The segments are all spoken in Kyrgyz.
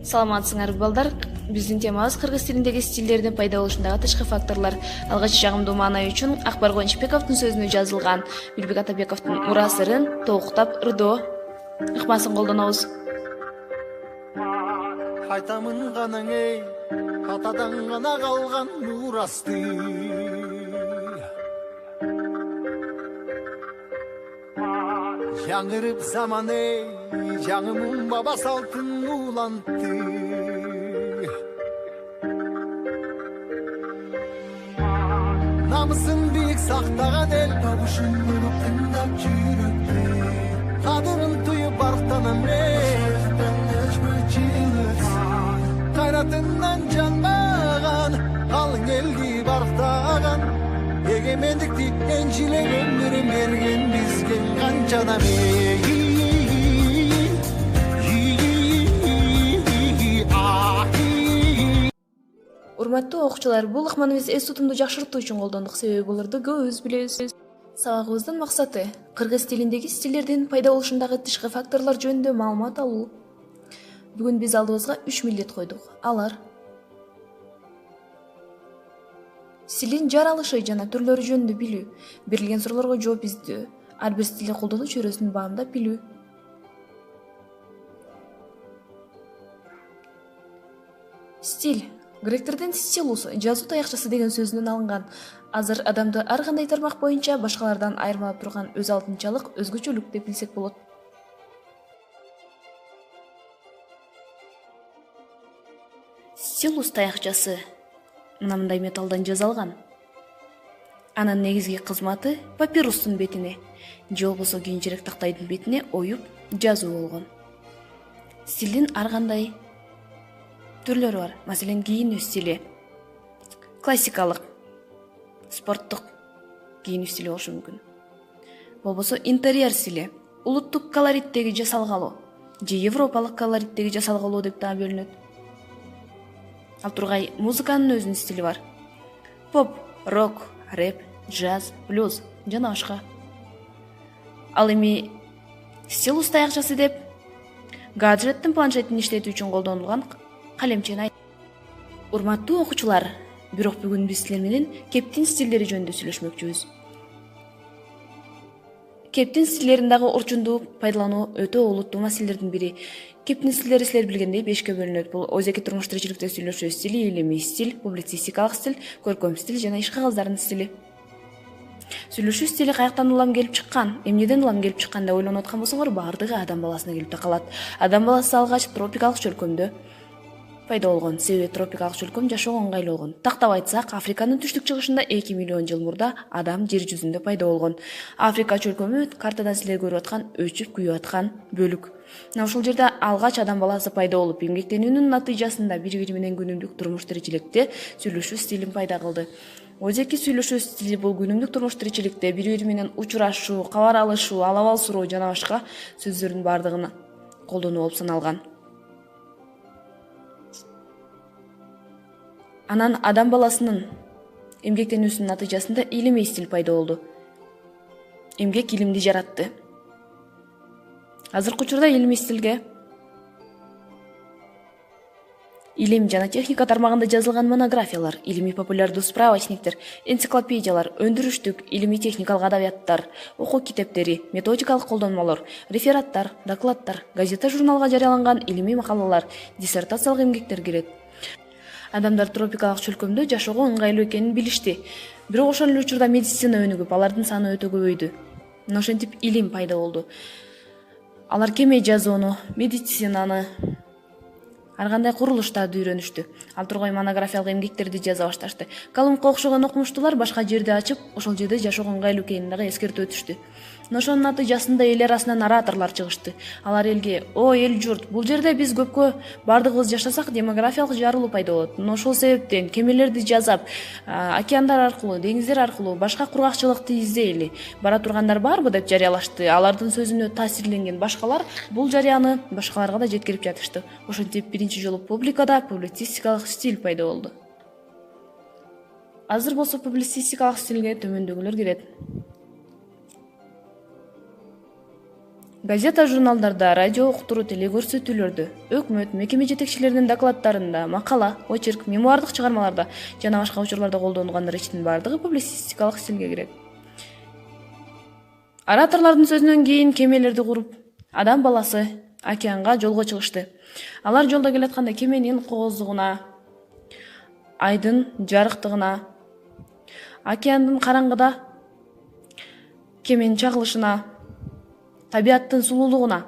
Саламатсыңар балдар. Биздин темабыз кыргыз тилиндеги стилдердин пайда болушундагы тышкы факторлор. Алгач жагымдуу маанай үчүн Акбаргон Ишпековдун сөзүнө жазылган Билбек Атабековдун мурасырын толуктап ырдоо ыкмасын колдонобуз. Айтамын ғанаң ей, атадан ғана қалған мурасты. Жаңырып заман ей, жаңымын баба салтын уланты. Намысын биік сақтаған ел, табышын көріп тыңдап жүректе. Қадырын тұйып барқтанам Қайратынан жанбаған, қалың елді бақтаған. Егемендікті еншілен өмірім ерген бізген қаншадам Урматтуу окуучулар, бул ыкманы биз эс тутумду жакшыртуу үчүн колдондук, себеби буларды көбүбүз билебиз. Сабагыбыздын максаты кыргыз тилиндеги стилдердин пайда болушундагы тышкы факторлор жөнүндө маалымат алуу. Бүгүн биз алдыбызга 3 милдет койдук. Алар: стилдин жаралышы жана түрлөрү жөнүндө билүү, берилген суроолорго жооп издөө, ар бир стилди колдонуу чөйрөсүн баамдап билүү. Стиль гректердин стилус жазуу таякчасы деген сөзүнөн алынган. Азыр адамды ар кандай тармак боюнча башкалардан айырмалап турган өз алдынчалык, өзгөчөлүк деп билсек болот. Стилус таякчасы мындай металлдан жасалган. Анын негизги кызматы папирустун бетине же болбосо кийинчерээк тактайдын бетине оюп жазуу болгон. Стилдин ар кандай түрлөрү бар. Маселен, кийинүү стили, классикалык, спорттук кийинүү стили болушу мүмкүн. Болбосо интерьер стили, улуттук колориттеги жасалгалоо же европалык колориттеги жасалгалоо деп да бөлүнөт. Ал тургай музыканын өзүнүн стили бар. Поп, рок, рэп, джаз, блюз жана башка. Ал эми стилус таякчасы деп гаджеттин планшеттин иштетүү үчүн колдонулган калемчени айт. Урматтуу окуучулар, бирок бүгүн биз силер менен кептин стилдери жөнүндө сүйлөшмөкчүбүз. Кептин стилдерин дагы орчундуу пайдалануу өтө олуттуу маселелердин бири. Кептин стилдери силер билгендей 5ке бөлүнөт. Бул өзеки турмуш тиричиликте сүйлөшүү стили, илимий стиль, публицистикалык стиль, көркөм стиль жана иш кагаздардын стили. Сүйлөшүү стили каяктан улам келип чыккан, эмнеден улам келип чыккан деп ойлонуп аткан болсоңор, баардыгы адам баласына келип такалат. Адам баласы алгач тропикалык чөлкөмдө пайда болгон. Себеби тропикалык чөлкөм жашоого ыңгайлуу болгон. Тактап айтсак, Африканын түштүк чыгышында 2 миллион жыл мурда адам жер жүзүндө пайда болгон. Африка чөлкөмү картадан силер көрүп аткан өчүп күйүп аткан бөлүк. Ушул жерде алгач адам баласы пайда болуп, эмгектенүүнүн натыйжасында бири-бири менен күнүмдүк турмуш тиричиликте сүйлөшүү стилин пайда кылды. Өзеки сүйлөшүү стили бул күнүмдүк турмуш тиричиликте бири-бири менен учурашуу, кабар алышуу, алабал суроо жана башка сөздөрдүн бардыгын колдонуу болуп саналган. Анан адам баласынын эмгектенүүсүнүн натыйжасында илимий стиль пайда болду. Эмгек илимди жаратты. Азыркы учурда илимий стилге илим жана техника тармагында жазылган монографиялар, илимий популярдуу справочниктер, энциклопедиялар, өндүрүштүк, илимий техникалык адабияттар, окуу китептери, методикалык колдонмолор, рефераттар, докладдар, газета журналга жарыяланган илимий макалалар, диссертациялык эмгектер кирет. Адамдар тропикалык чөлкөмдө жашоого ыңгайлуу экенин билишти. Бирок ошол эле учурда медицина өнүгүп, алардын саны өтө көбөйдү. Ошентип илим пайда болду. Алар кеме жазууну, медицинаны, ар кандай курулуштарды үйрөнүштү. Ал тургай монографиялык эмгектерди жаза башташты. Колумбга окшогон окумуштуулар башка жерди ачып, ошол жерде жашоого ыңгайлуу экенин дагы эскертип өтүштү. Ошонун натыйжасында эл арасынан ораторлор чыгышты. Алар элге: "О, эл журт, бул жерде биз көпкө бардыгыбыз жашасак, демографиялык жарылуу пайда болот. Ошол себептен кемелерди жасап, океандар аркылуу, деңиздер аркылуу башка кургакчылыкты издейли. Бара тургандар барбы?" деп жарыялашты. Алардын сөзүнө таасирленген башкалар бул жарыяны башкаларга да жеткирип жатышты. Ошентип биринчи жолу публикада публицистикалык стиль пайда болду. Азыр болсо публицистикалык стилге төмөндөгүлөр кирет. Газета, журналдарда, радио уктуруу телекөрсөтүүлөрдө, өкмөт, мекеме жетекчилеринин докладдарында, макала, очерк, мемуардык чыгармаларда жана башка учурларда колдонулган ыречтин бардыгы публицистикалык стилге кирет. Ораторлордун сөзүнөн кийин кемелерди куруп, адам баласы океанга жолго чыгышты. Алар жолдо келатканда кеменин кооздугуна, айдын жарыктыгына, океандын караңгыда кеменин чагылышына, табиаттын сулуулугуна,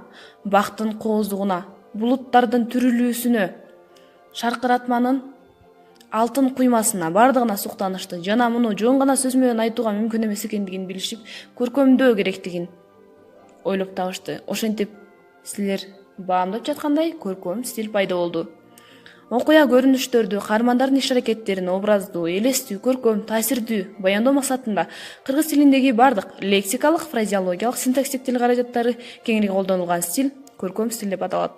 бактын кооздугуна, булуттардын түрүлүүсүнө, шаркыратманын алтын куймасына бардыгына суктанышты жана муну жөн гана сөз менен айтууга мүмкүн эмес экендигин билишип, көркөмдөө керектигин ойлоп табышты. Ошентип силер баамдап жаткандай көркөм стиль пайда болду. Окуя көрүнүштөрдү, каармандардын иш-аракеттерин образдуу, элестүү, көркөм, таасирдүү баяндоо максатында кыргыз тилиндеги бардык лексикалык, фразеологиялык, синтаксистик тил каражаттары кеңири колдонулган стиль көркөм стиль деп аталат.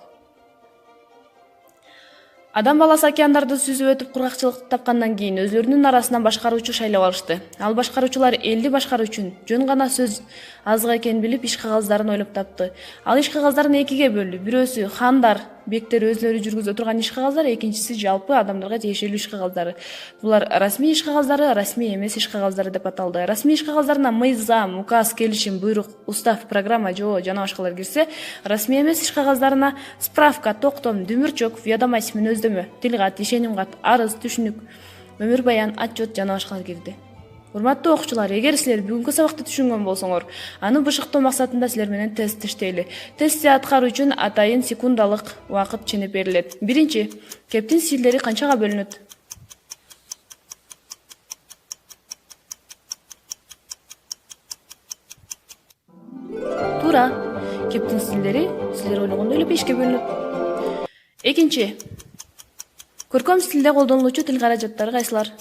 Адам баласы океандарды сүзүп өтүп кургакчылыкты тапкандан кийин өзлөрүнүн арасынан башкаруучу шайлап алышты. Ал башкаруучулар элди башкаруу үчүн жөн гана сөз азык экенин билип, иш кагаздарын ойлоп тапты. Ал иш кагаздарын экиге бөлдү. Бирөөсү хандар, бектер өзлөрү жүргүзө турган иш кагаздар, экинчиси жалпы адамдарга тиешелүү иш кагаздары. Булар расмий иш кагаздары, расмий эмес иш кагаздары деп аталды. Расмий иш кагаздарына мыйзам, указ, келишим, буйрук, устав, программа, жоо жана башкалар кирсе, расмий эмес иш кагаздарына справка, токтом, дүмүрчөк, ведомость, мүнөздөмө, тилгат, ишенимгат, арыз, түшүнүк, өмүр баян, отчет жана башкалар кирди. Урматтуу окуучулар, эгер силер бүгүнкү сабакты түшүнгөн болсоңор, аны бышыктоо максатында силер менен тест иштейли. Тестти аткаруу үчүн атайын секундалык убакыт ченеп берилет. Биринчи, кептин стилдери канчага бөлүнөт? Туура. Кептин стилдери силер ойлогондой эле 5ке бөлүнөт. Экинчи, көркөм стилде колдонулуучу тил каражаттары кайсылар?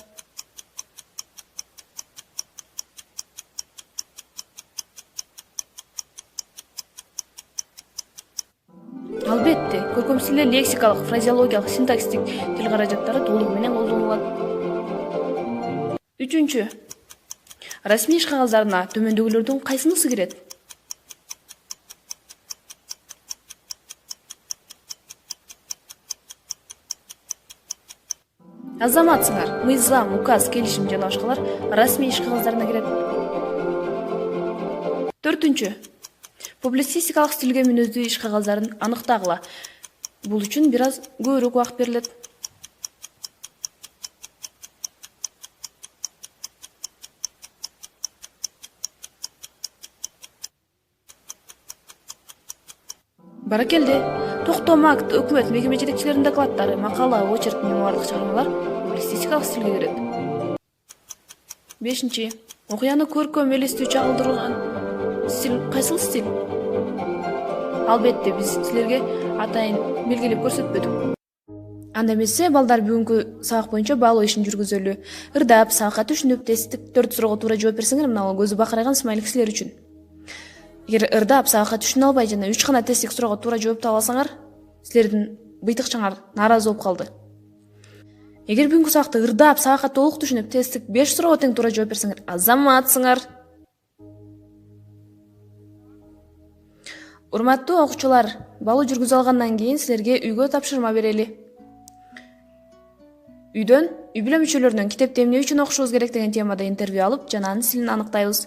Албетте, көркөм стилде лексикалык, фразеологиялык, синтаксистик тил каражаттары толугу менен колдонулат. Үчүнчү, расмий иш кагаздарына төмөндөгүлөрдүн кайсынысы кирет? Азаматсыңар, мыйзам, указ, келишим жана башкалар расмий иш кагаздарына кирет. Төртүнчү, публицистикалык стилге мүнөздүү иш кагаздарын аныктагыла. Бул үчүн бир аз көбүрөөк убакыт берилет. Баракелде. Токтом акт, өкмөт, мекеме жетекчилеринин докладдары, макала, очерк, мемуардык чыгармалар публицистикалык стилге кирет. Бешинчи, окуяны көркөм, элестүү чагылдырган стиль кайсыл стиль? Албетте, биз силерге атайын белгилеп көрсөтпөдүк. Анда эмесе, балдар бүгүнкү сабак боюнча баалоо ишин жүргүзөлү. Ырдап, сабакка түшүнүп, тесттик 4 суроого туура жооп берсеңер, мына көзү бакырайган смайлик силер үчүн. Эгер ырдап, сабакка түшүнө албай жана 3 гана тесттик суроого туура жооп таба алсаңар, силердин быйтыкчаңар нааразы болуп калды. Эгер бүгүнкү сабакта ырдап, сабакка толук түшүнүп, тесттик 5 суроого тең туура жооп берсеңер, азаматсыңар. Урматтуу окуучулар, баалоо жүргүзө алгандан кийин силерге үйгө тапшырма берели. Үйдөн үй бүлө мүчөлөрүнөн китепти эмне үчүн окушубуз керек деген темада интервью алып, жана анын стилин аныктайбыз.